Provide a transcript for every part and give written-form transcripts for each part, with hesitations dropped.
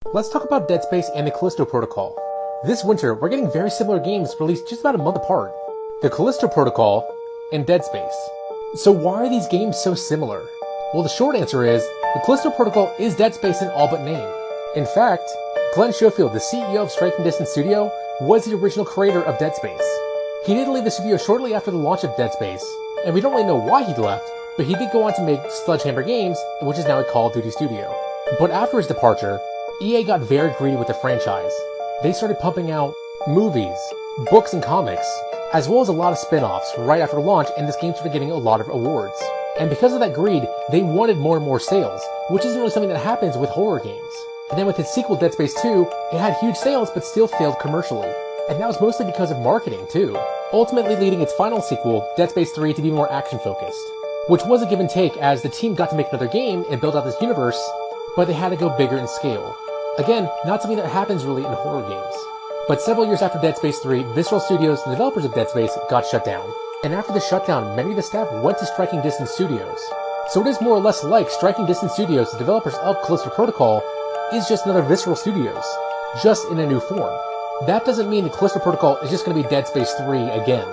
Let's talk about Dead Space and the Callisto Protocol. This winter, we're getting very similar games released just about a month apart. The Callisto Protocol and Dead Space. So why are these games so similar? Well, the short answer is, the Callisto Protocol is Dead Space in all but name. In fact, Glenn Schofield, the CEO of Striking Distance Studio, was the original creator of Dead Space. He did leave the studio shortly after the launch of Dead Space, and we don't really know why he left, but he did go on to make Sledgehammer Games, which is now a Call of Duty studio. But after his departure, EA got very greedy with the franchise. They started pumping out movies, books and comics, as well as a lot of spin-offs right after launch, and this game started getting a lot of awards. And because of that greed, they wanted more and more sales, which isn't really something that happens with horror games. And then with its sequel, Dead Space 2, it had huge sales but still failed commercially. And that was mostly because of marketing too, ultimately leading its final sequel, Dead Space 3, to be more action-focused. Which was a give and take as the team got to make another game and build out this universe, but they had to go bigger in scale. Again, not something that happens really in horror games. But several years after Dead Space 3, Visceral Studios, the developers of Dead Space, got shut down. And after the shutdown, many of the staff went to Striking Distance Studios. So it is more or less like Striking Distance Studios, the developers of Callisto Protocol, is just another Visceral Studios, just in a new form. That doesn't mean the Callisto Protocol is just going to be Dead Space 3 again.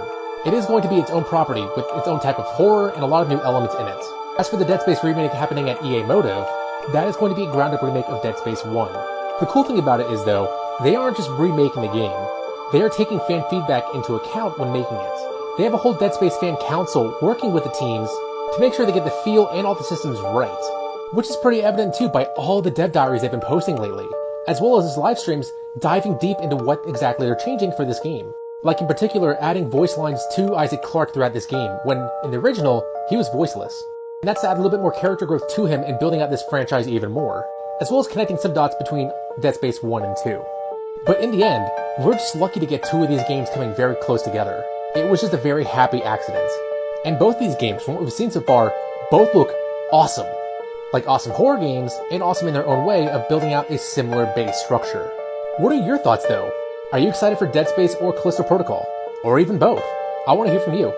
It is going to be its own property with its own type of horror and a lot of new elements in it. As for the Dead Space remake happening at EA Motive, that is going to be a ground-up remake of Dead Space 1. The cool thing about it is, though, they aren't just remaking the game. They are taking fan feedback into account when making it. They have a whole Dead Space fan council working with the teams to make sure they get the feel and all the systems right. Which is pretty evident too by all the dev diaries they've been posting lately, as well as his live streams diving deep into what exactly they're changing for this game. Like in particular, adding voice lines to Isaac Clarke throughout this game, when in the original, he was voiceless. And that's to add a little bit more character growth to him and building out this franchise even more, as well as connecting some dots between Dead Space 1 and 2. But in the end, we're just lucky to get two of these games coming very close together. It was just a very happy accident. And both these games, from what we've seen so far, both look awesome. Like awesome horror games, and awesome in their own way of building out a similar base structure. What are your thoughts though? Are you excited for Dead Space or Callisto Protocol? Or even both? I want to hear from you.